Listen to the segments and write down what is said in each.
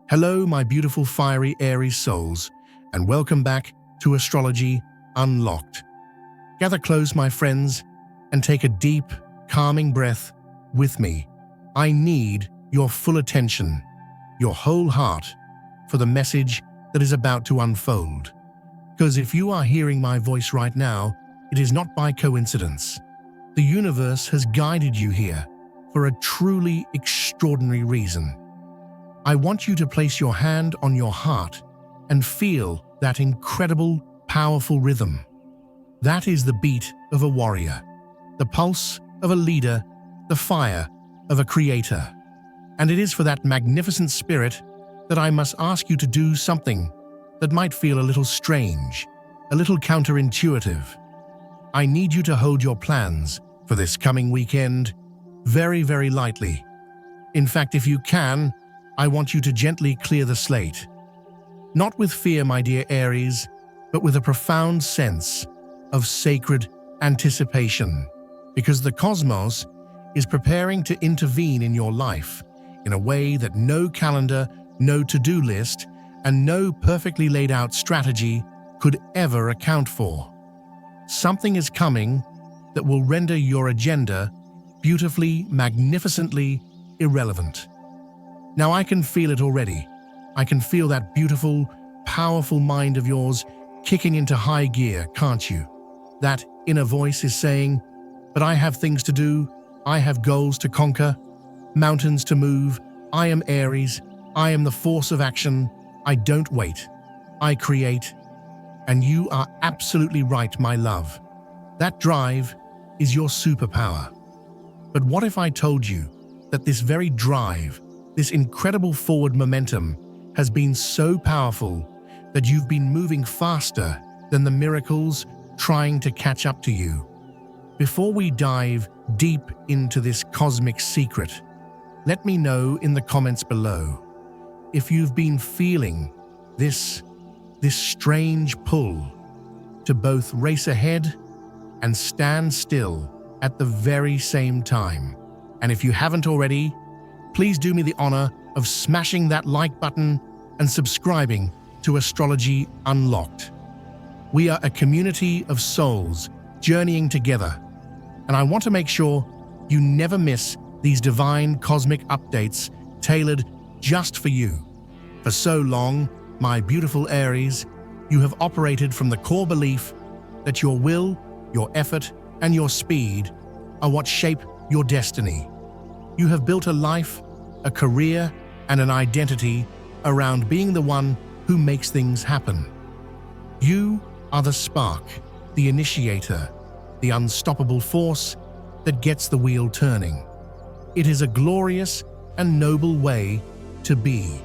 Hello, my beautiful fiery Aries souls, and welcome back to Astrology Unlocked. Gather close, my friends, and take a deep, calming breath with me. I need your full attention, your whole heart, for the message that is about to unfold. Because if you are hearing my voice right now, it is not by coincidence. The universe has guided you here for a truly extraordinary reason. I want you to place your hand on your heart and feel that incredible, powerful rhythm. That is the beat of a warrior, the pulse of a leader, the fire of a creator. And it is for that magnificent spirit that I must ask you to do something that might feel a little strange, a little counterintuitive. I need you to hold your plans for this coming weekend very, very lightly. In fact, if you can, I want you to gently clear the slate. Not with fear, my dear Aries, but with a profound sense of sacred anticipation, because the cosmos is preparing to intervene in your life in a way that no calendar, no to-do list, and no perfectly laid out strategy could ever account for. Something is coming that will render your agenda beautifully, magnificently irrelevant. Now I can feel it already. I can feel that beautiful, powerful mind of yours kicking into high gear, can't you? That inner voice is saying, but I have things to do, I have goals to conquer, mountains to move, I am Aries, I am the force of action, I don't wait, I create. And you are absolutely right, my love. That drive is your superpower. But what if I told you that this very drive, this incredible forward momentum, has been so powerful that you've been moving faster than the miracles trying to catch up to you? Before we dive deep into this cosmic secret, let me know in the comments below if you've been feeling this strange pull to both race ahead and stand still at the very same time. And if you haven't already, please do me the honor of smashing that like button and subscribing to Astrology Unlocked. We are a community of souls journeying together, and I want to make sure you never miss these divine cosmic updates tailored just for you. For so long, my beautiful Aries, you have operated from the core belief that your will, your effort, and your speed are what shape your destiny. You have built a life, a career, and an identity around being the one who makes things happen. You are the spark, the initiator, the unstoppable force that gets the wheel turning. It is a glorious and noble way to be.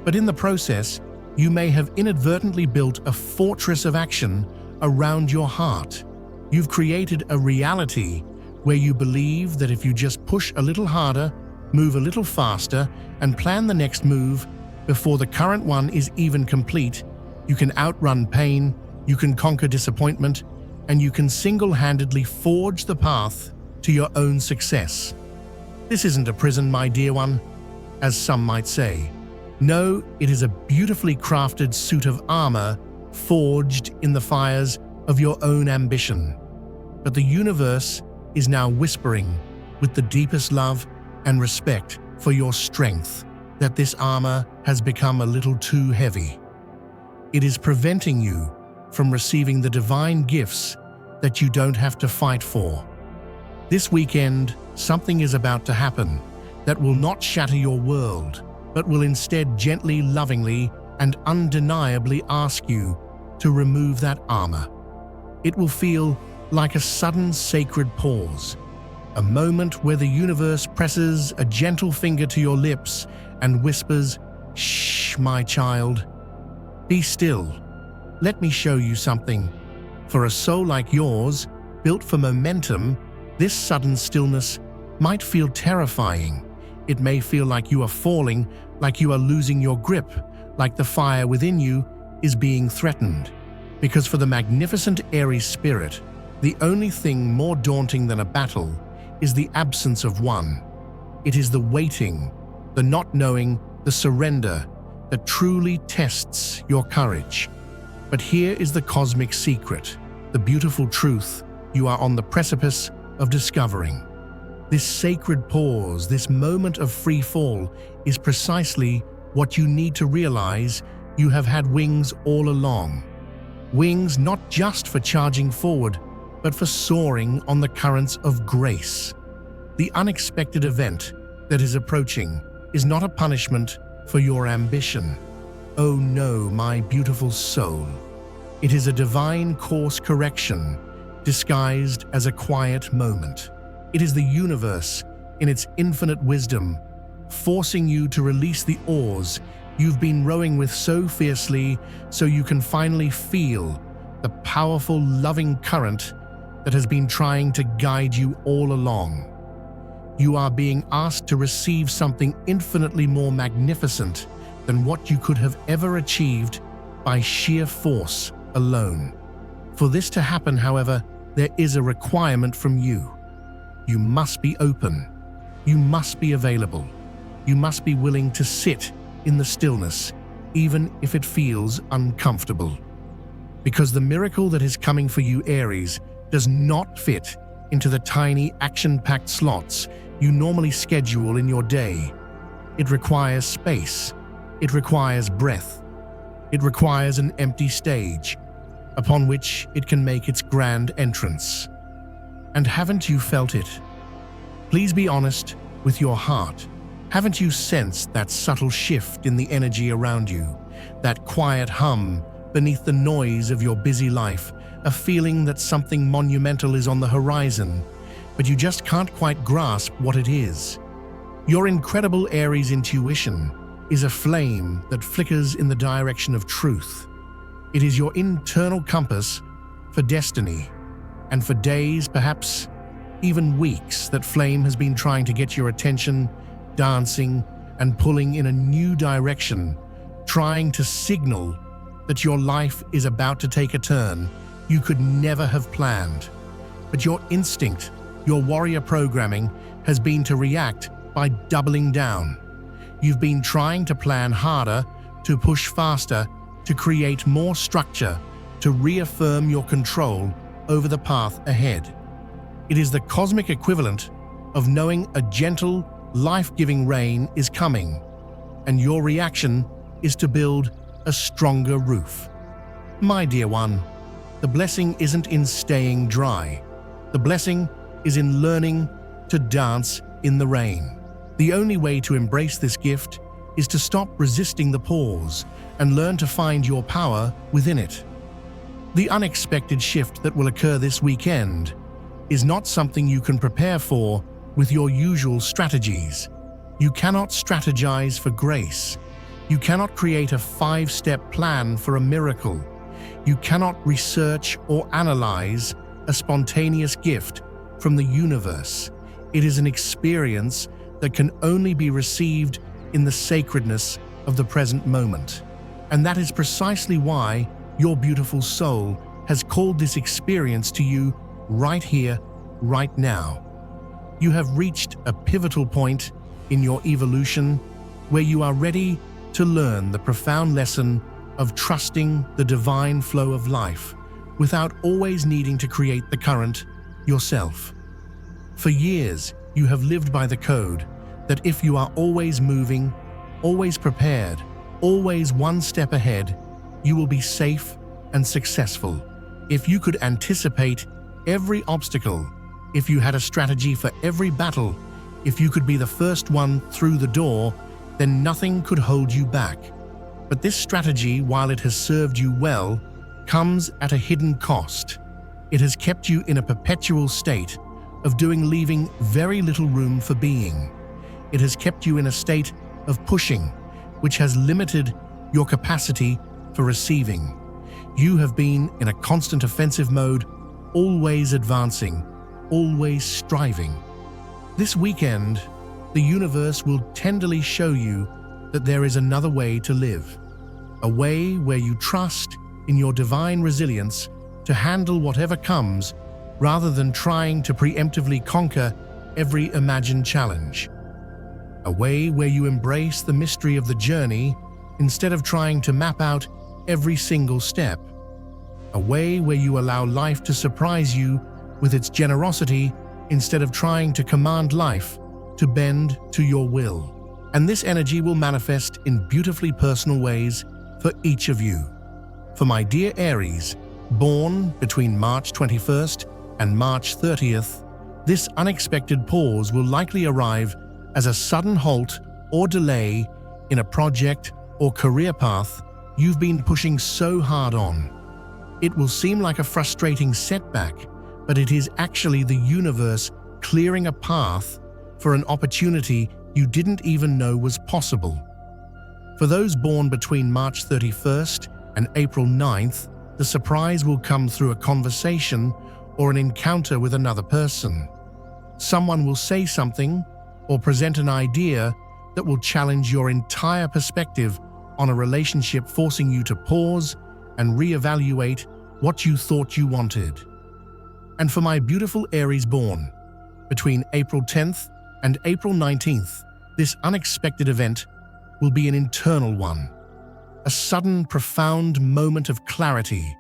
But in the process, you may have inadvertently built a fortress of action around your heart. You've created a reality where you believe that if you just push a little harder, move a little faster, and plan the next move before the current one is even complete, you can outrun pain, you can conquer disappointment, and you can single-handedly forge the path to your own success. This isn't a prison, my dear one, as some might say. No, it is a beautifully crafted suit of armor forged in the fires of your own ambition. But the universe is now whispering with the deepest love and respect for your strength that this armor has become a little too heavy. It is preventing you from receiving the divine gifts that you don't have to fight for. This weekend, something is about to happen that will not shatter your world, but will instead gently, lovingly, and undeniably ask you to remove that armor. It will feel like a sudden sacred pause, a moment where the universe presses a gentle finger to your lips and whispers, "Shh, my child. Be still. Let me show you something." For a soul like yours, built for momentum, this sudden stillness might feel terrifying. It may feel like you are falling, like you are losing your grip, like the fire within you is being threatened. Because for the magnificent Aries spirit, the only thing more daunting than a battle is the absence of one. It is the waiting, the not knowing, the surrender that truly tests your courage. But here is the cosmic secret, the beautiful truth you are on the precipice of discovering. This sacred pause, this moment of free fall, is precisely what you need to realize you have had wings all along. Wings not just for charging forward, but for soaring on the currents of grace. The unexpected event that is approaching is not a punishment for your ambition. Oh no, my beautiful soul. It is a divine course correction, disguised as a quiet moment. It is the universe, in its infinite wisdom, forcing you to release the oars you've been rowing with so fiercely, so you can finally feel the powerful, loving current that has been trying to guide you all along. You are being asked to receive something infinitely more magnificent than what you could have ever achieved by sheer force alone. For this to happen, however, there is a requirement from you. You must be open. You must be available. You must be willing to sit in the stillness, even if it feels uncomfortable. Because the miracle that is coming for you, Aries, does not fit into the tiny action-packed slots you normally schedule in your day. It requires space. It requires breath. It requires an empty stage upon which it can make its grand entrance. And haven't you felt it? Please be honest with your heart. Haven't you sensed that subtle shift in the energy around you? That quiet hum beneath the noise of your busy life? A feeling that something monumental is on the horizon, but you just can't quite grasp what it is. Your incredible Aries intuition is a flame that flickers in the direction of truth. It is your internal compass for destiny, and for days, perhaps even weeks, that flame has been trying to get your attention, dancing and pulling in a new direction, trying to signal that your life is about to take a turn you could never have planned. But your instinct, your warrior programming, has been to react by doubling down. You've been trying to plan harder, to push faster, to create more structure, to reaffirm your control over the path ahead. It is the cosmic equivalent of knowing a gentle, life-giving rain is coming, and your reaction is to build a stronger roof. My dear one, the blessing isn't in staying dry. The blessing is in learning to dance in the rain. The only way to embrace this gift is to stop resisting the pause and learn to find your power within it. The unexpected shift that will occur this weekend is not something you can prepare for with your usual strategies. You cannot strategize for grace. You cannot create a 5-step plan for a miracle. You cannot research or analyze a spontaneous gift from the universe. It is an experience that can only be received in the sacredness of the present moment. And that is precisely why your beautiful soul has called this experience to you right here, right now. You have reached a pivotal point in your evolution where you are ready to learn the profound lesson of trusting the divine flow of life without always needing to create the current yourself. For years, you have lived by the code that if you are always moving, always prepared, always one step ahead, you will be safe and successful. If you could anticipate every obstacle, if you had a strategy for every battle, if you could be the first one through the door, then nothing could hold you back. But this strategy, while it has served you well, comes at a hidden cost. It has kept you in a perpetual state of doing, leaving very little room for being. It has kept you in a state of pushing, which has limited your capacity for receiving. You have been in a constant offensive mode, always advancing, always striving. This weekend, the universe will tenderly show you that there is another way to live, a way where you trust in your divine resilience to handle whatever comes rather than trying to preemptively conquer every imagined challenge, a way where you embrace the mystery of the journey instead of trying to map out every single step. A way where you allow life to surprise you with its generosity instead of trying to command life to bend to your will. And this energy will manifest in beautifully personal ways for each of you. For my dear Aries, born between March 21st and March 30th, this unexpected pause will likely arrive as a sudden halt or delay in a project or career path you've been pushing so hard on. It will seem like a frustrating setback, but it is actually the universe clearing a path for an opportunity you didn't even know was possible. For those born between March 31st and April 9th, the surprise will come through a conversation or an encounter with another person. Someone will say something or present an idea that will challenge your entire perspective on a relationship, forcing you to pause and reevaluate what you thought you wanted. And for my beautiful Aries born between April 10th and April 19th, this unexpected event will be an internal one. A sudden, profound moment of clarity,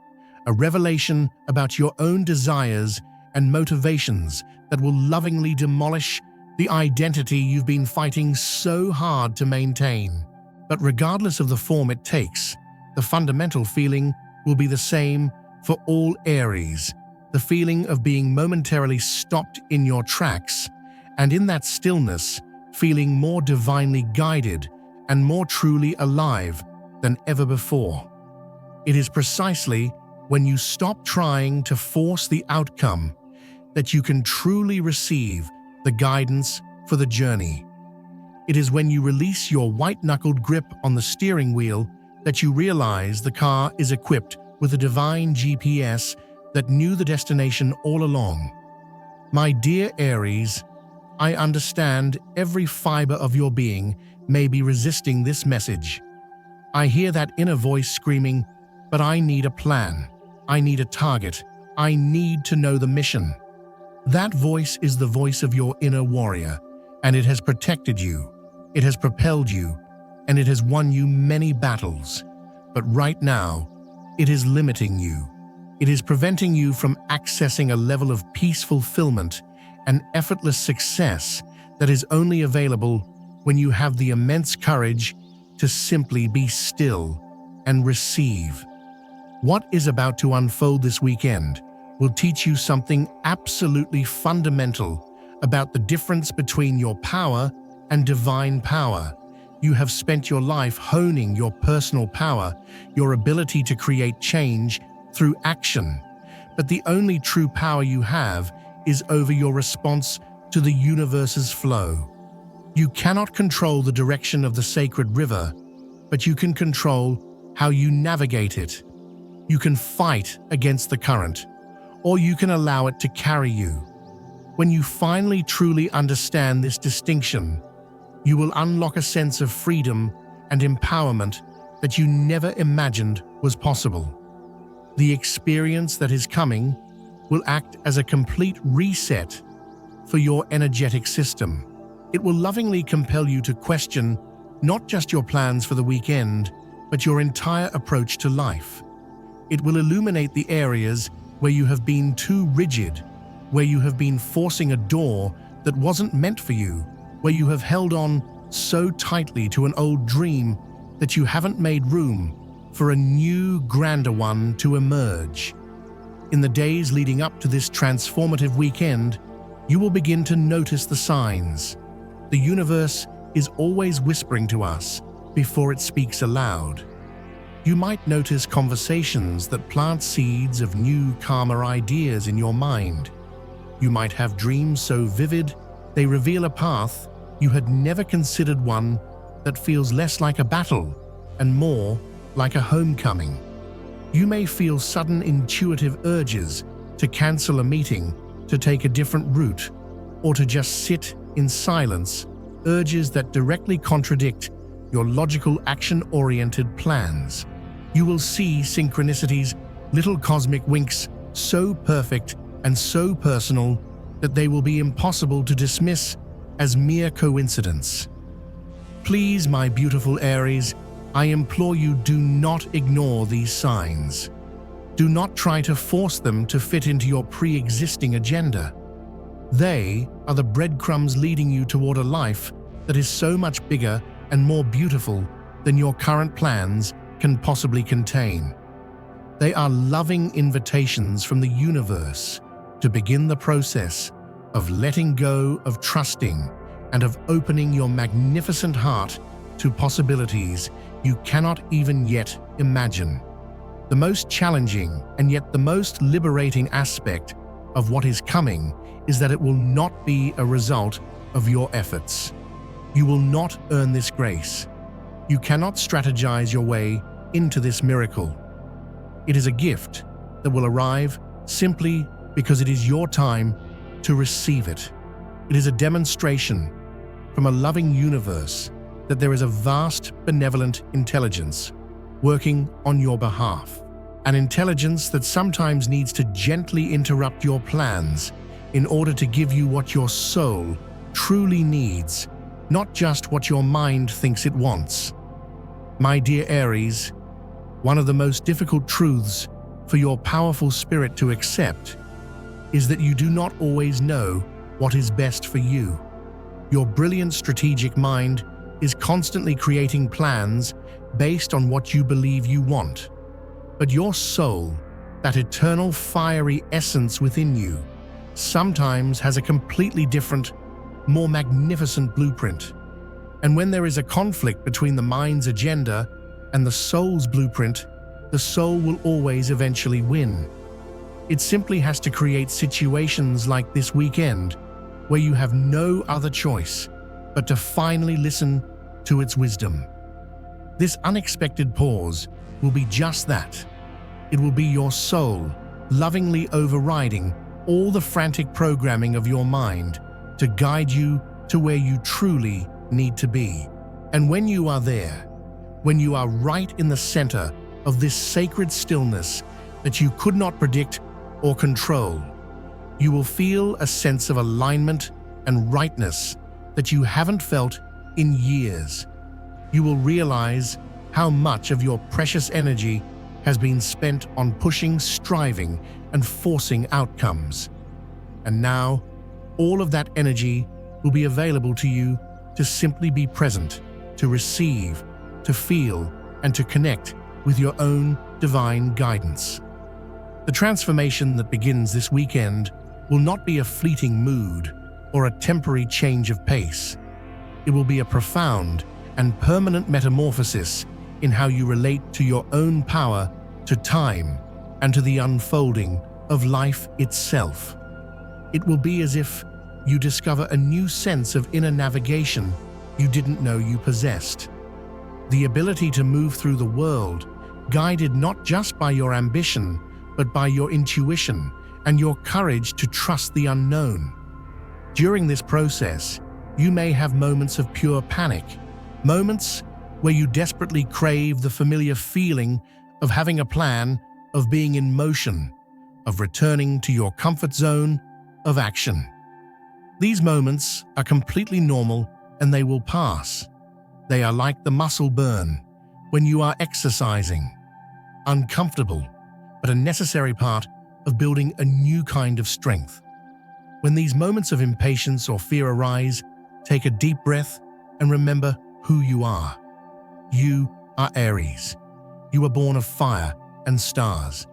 a revelation about your own desires and motivations that will lovingly demolish the identity you've been fighting so hard to maintain. But regardless of the form it takes, the fundamental feeling will be the same for all Aries, the feeling of being momentarily stopped in your tracks, and in that stillness, feeling more divinely guided and more truly alive than ever before. It is precisely when you stop trying to force the outcome that you can truly receive the guidance for the journey. It is when you release your white-knuckled grip on the steering wheel that you realize the car is equipped with a divine GPS that knew the destination all along. My dear Aries, I understand every fiber of your being may be resisting this message. I hear that inner voice screaming, "But I need a plan. I need a target. I need to know the mission." That voice is the voice of your inner warrior, and it has protected you, it has propelled you, and it has won you many battles. But right now, it is limiting you. It is preventing you from accessing a level of peace, fulfillment, and effortless success that is only available when you have the immense courage to simply be still and receive. What is about to unfold this weekend will teach you something absolutely fundamental about the difference between your power and divine power. You have spent your life honing your personal power, your ability to create change through action. But the only true power you have is over your response to the universe's flow. You cannot control the direction of the sacred river, but you can control how you navigate it. You can fight against the current, or you can allow it to carry you. When you finally truly understand this distinction, you will unlock a sense of freedom and empowerment that you never imagined was possible. The experience that is coming will act as a complete reset for your energetic system. It will lovingly compel you to question not just your plans for the weekend, but your entire approach to life. It will illuminate the areas where you have been too rigid, where you have been forcing a door that wasn't meant for you, where you have held on so tightly to an old dream that you haven't made room for a new, grander one to emerge. In the days leading up to this transformative weekend, you will begin to notice the signs. The universe is always whispering to us before it speaks aloud. You might notice conversations that plant seeds of new, calmer ideas in your mind. You might have dreams so vivid they reveal a path you had never considered, one that feels less like a battle and more like a homecoming. You may feel sudden intuitive urges to cancel a meeting, to take a different route, or to just sit in silence, urges that directly contradict your logical, action-oriented plans. You will see synchronicities, little cosmic winks, so perfect and so personal that they will be impossible to dismiss as mere coincidence. Please, my beautiful Aries, I implore you, do not ignore these signs. Do not try to force them to fit into your pre-existing agenda. They are the breadcrumbs leading you toward a life that is so much bigger and more beautiful than your current plans can possibly contain. They are loving invitations from the universe to begin the process of letting go, of trusting, and of opening your magnificent heart to possibilities you cannot even yet imagine. The most challenging and yet the most liberating aspect of what is coming is that it will not be a result of your efforts. You will not earn this grace. You cannot strategize your way into this miracle. It is a gift that will arrive simply because it is your time to receive it. It is a demonstration from a loving universe that there is a vast, benevolent intelligence working on your behalf. An intelligence that sometimes needs to gently interrupt your plans in order to give you what your soul truly needs, not just what your mind thinks it wants. My dear Aries, one of the most difficult truths for your powerful spirit to accept is that you do not always know what is best for you. Your brilliant strategic mind is constantly creating plans based on what you believe you want. But your soul, that eternal fiery essence within you, sometimes has a completely different, more magnificent blueprint. And when there is a conflict between the mind's agenda and the soul's blueprint, the soul will always eventually win. It simply has to create situations like this weekend where you have no other choice but to finally listen to its wisdom. This unexpected pause will be just that. It will be your soul lovingly overriding all the frantic programming of your mind to guide you to where you truly need to be. And when you are there, when you are right in the center of this sacred stillness that you could not predict or control, you will feel a sense of alignment and rightness that you haven't felt in years. You will realize how much of your precious energy has been spent on pushing, striving, and forcing outcomes. And now, all of that energy will be available to you to simply be present, to receive, to feel, and to connect with your own divine guidance. The transformation that begins this weekend will not be a fleeting mood or a temporary change of pace. It will be a profound and permanent metamorphosis in how you relate to your own power, to time, and to the unfolding of life itself. It will be as if you discover a new sense of inner navigation you didn't know you possessed. The ability to move through the world, guided not just by your ambition, but by your intuition and your courage to trust the unknown. During this process, you may have moments of pure panic, moments where you desperately crave the familiar feeling of having a plan, of being in motion, of returning to your comfort zone of action. These moments are completely normal and they will pass. They are like the muscle burn when you are exercising. Uncomfortable, but a necessary part of building a new kind of strength. When these moments of impatience or fear arise, take a deep breath and remember who you are. You are Aries. You were born of fire and stars.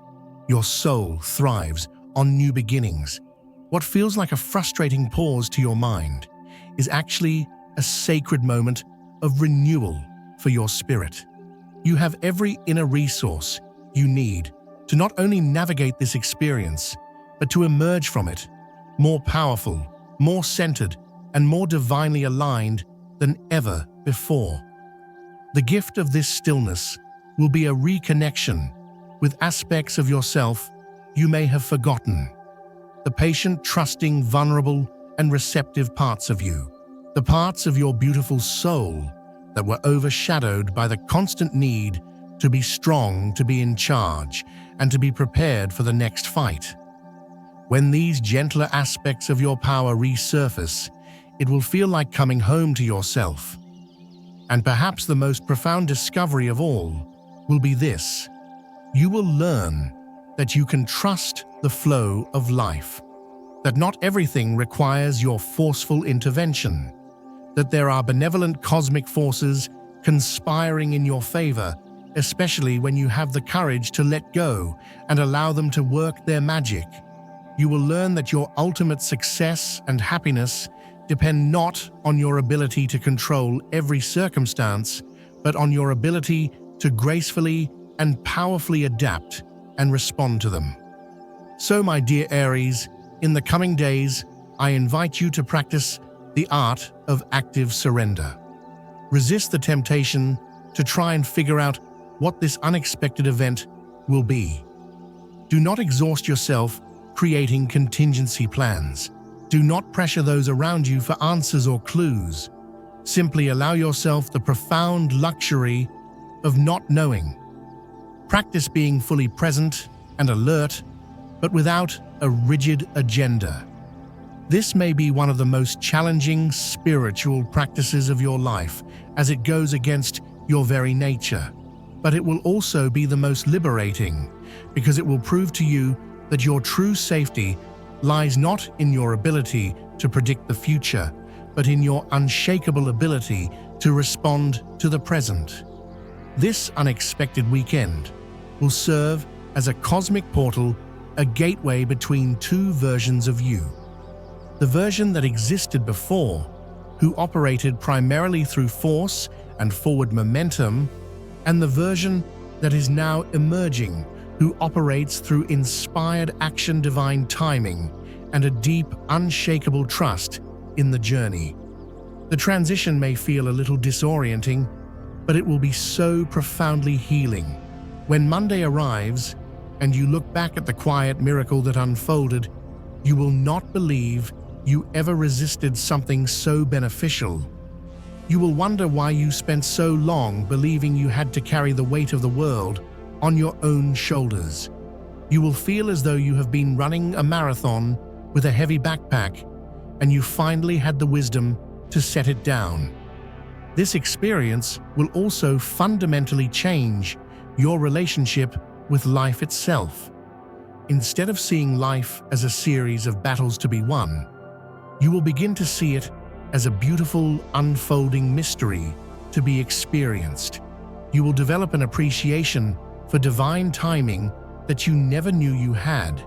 Your soul thrives on new beginnings. What feels like a frustrating pause to your mind is actually a sacred moment of renewal for your spirit. You have every inner resource you need to not only navigate this experience, but to emerge from it more powerful, more centered, and more divinely aligned than ever before. The gift of this stillness will be a reconnection with aspects of yourself you may have forgotten. The patient, trusting, vulnerable, and receptive parts of you. The parts of your beautiful soul that were overshadowed by the constant need to be strong, to be in charge, and to be prepared for the next fight. When these gentler aspects of your power resurface, it will feel like coming home to yourself. And perhaps the most profound discovery of all will be this: you will learn that you can trust the flow of life, that not everything requires your forceful intervention, that there are benevolent cosmic forces conspiring in your favor, especially when you have the courage to let go and allow them to work their magic. You will learn that your ultimate success and happiness depend not on your ability to control every circumstance, but on your ability to gracefully and powerfully adapt and respond to them. So, my dear Aries, in the coming days, I invite you to practice the art of active surrender. Resist the temptation to try and figure out what this unexpected event will be. Do not exhaust yourself creating contingency plans. Do not pressure those around you for answers or clues. Simply allow yourself the profound luxury of not knowing. Practice being fully present and alert, but without a rigid agenda. This may be one of the most challenging spiritual practices of your life, as it goes against your very nature. But it will also be the most liberating, because it will prove to you that your true safety lies not in your ability to predict the future, but in your unshakable ability to respond to the present. This unexpected weekend will serve as a cosmic portal, a gateway between two versions of you. The version that existed before, who operated primarily through force and forward momentum, and the version that is now emerging, who operates through inspired action, divine timing, and a deep, unshakable trust in the journey. The transition may feel a little disorienting, but it will be so profoundly healing. When Monday arrives and you look back at the quiet miracle that unfolded, you will not believe you ever resisted something so beneficial. You will wonder why you spent so long believing you had to carry the weight of the world on your own shoulders. You will feel as though you have been running a marathon with a heavy backpack, and you finally had the wisdom to set it down. This experience will also fundamentally change your relationship with life itself. Instead of seeing life as a series of battles to be won, you will begin to see it as a beautiful, unfolding mystery to be experienced. You will develop an appreciation for divine timing that you never knew you had.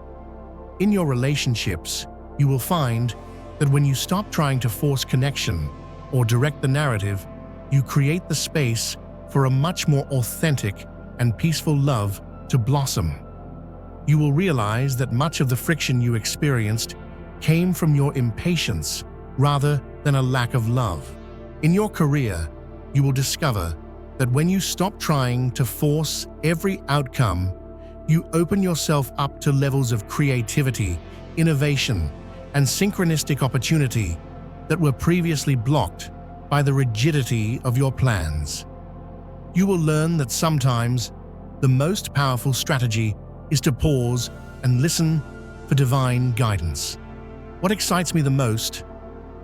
In your relationships, you will find that when you stop trying to force connection or direct the narrative, you create the space for a much more authentic and peaceful love to blossom. You will realize that much of the friction you experienced came from your impatience rather than a lack of love. In your career, you will discover that when you stop trying to force every outcome, you open yourself up to levels of creativity, innovation, and synchronistic opportunity that were previously blocked by the rigidity of your plans. You will learn that sometimes the most powerful strategy is to pause and listen for divine guidance. What excites me the most,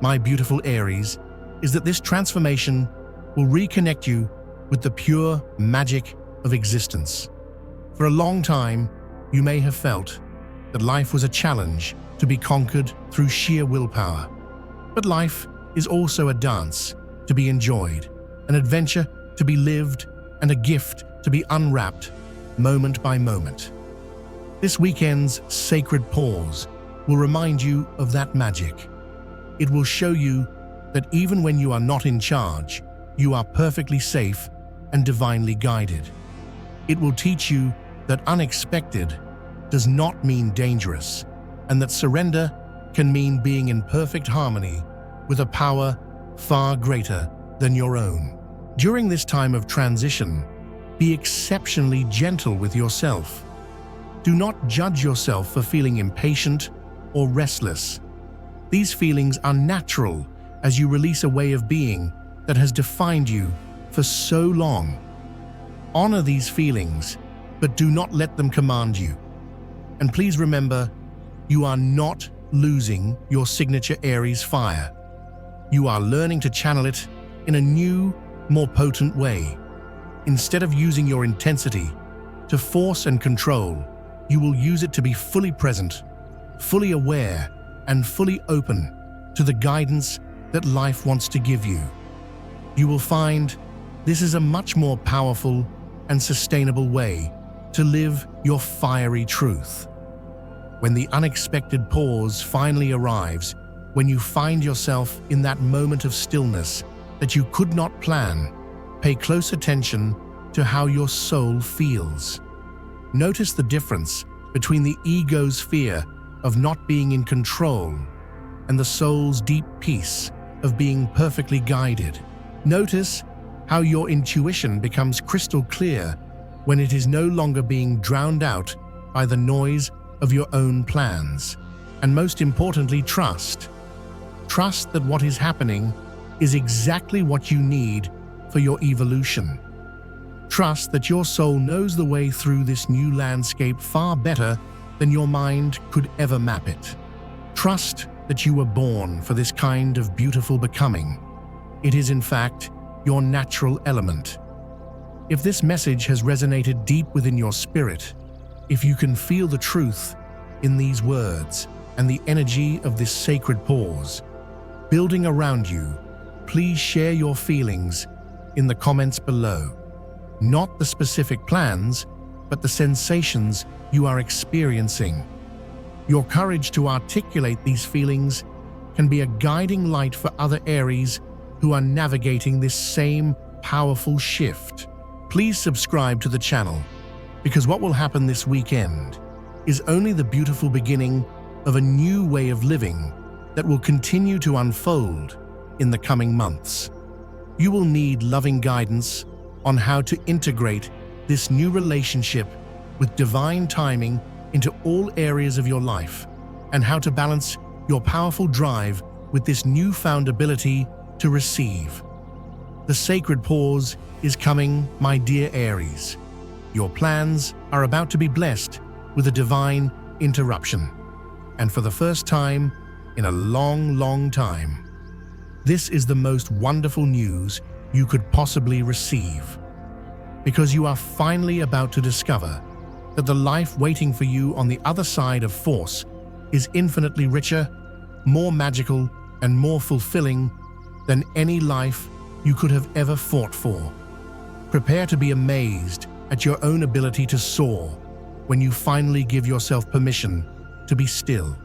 my beautiful Aries, is that this transformation will reconnect you with the pure magic of existence. For a long time, you may have felt that life was a challenge to be conquered through sheer willpower. But life is also a dance to be enjoyed, an adventure to be lived, and a gift to be unwrapped moment by moment. This weekend's sacred pause will remind you of that magic. It will show you that even when you are not in charge, you are perfectly safe and divinely guided. It will teach you that unexpected does not mean dangerous, and that surrender can mean being in perfect harmony with a power far greater than your own. During this time of transition, be exceptionally gentle with yourself. Do not judge yourself for feeling impatient or restless. These feelings are natural as you release a way of being that has defined you for so long. Honor these feelings, but do not let them command you. And please remember, you are not losing your signature Aries fire. You are learning to channel it in a new, more potent way. Instead of using your intensity to force and control, you will use it to be fully present, fully aware, and fully open to the guidance that life wants to give you. You will find this is a much more powerful and sustainable way to live your fiery truth. When the unexpected pause finally arrives, when you find yourself in that moment of stillness that you could not plan, pay close attention to how your soul feels. Notice the difference between the ego's fear of not being in control and the soul's deep peace of being perfectly guided. Notice how your intuition becomes crystal clear when it is no longer being drowned out by the noise of your own plans. And most importantly, trust. Trust that what is happening is exactly what you need for your evolution. Trust that your soul knows the way through this new landscape far better than your mind could ever map it. Trust that you were born for this kind of beautiful becoming. It is, in fact, your natural element. If this message has resonated deep within your spirit, if you can feel the truth in these words and the energy of this sacred pause building around you, please share your feelings in the comments below. Not the specific plans, but the sensations you are experiencing. Your courage to articulate these feelings can be a guiding light for other Aries who are navigating this same powerful shift. Please subscribe to the channel, because what will happen this weekend is only the beautiful beginning of a new way of living that will continue to unfold in the coming months. You will need loving guidance on how to integrate this new relationship with divine timing into all areas of your life, and how to balance your powerful drive with this newfound ability to receive. The sacred pause is coming, my dear Aries. Your plans are about to be blessed with a divine interruption. And for the first time in a long, long time, this is the most wonderful news you could possibly receive. Because you are finally about to discover that the life waiting for you on the other side of force is infinitely richer, more magical, and more fulfilling than any life you could have ever fought for. Prepare to be amazed at your own ability to soar when you finally give yourself permission to be still.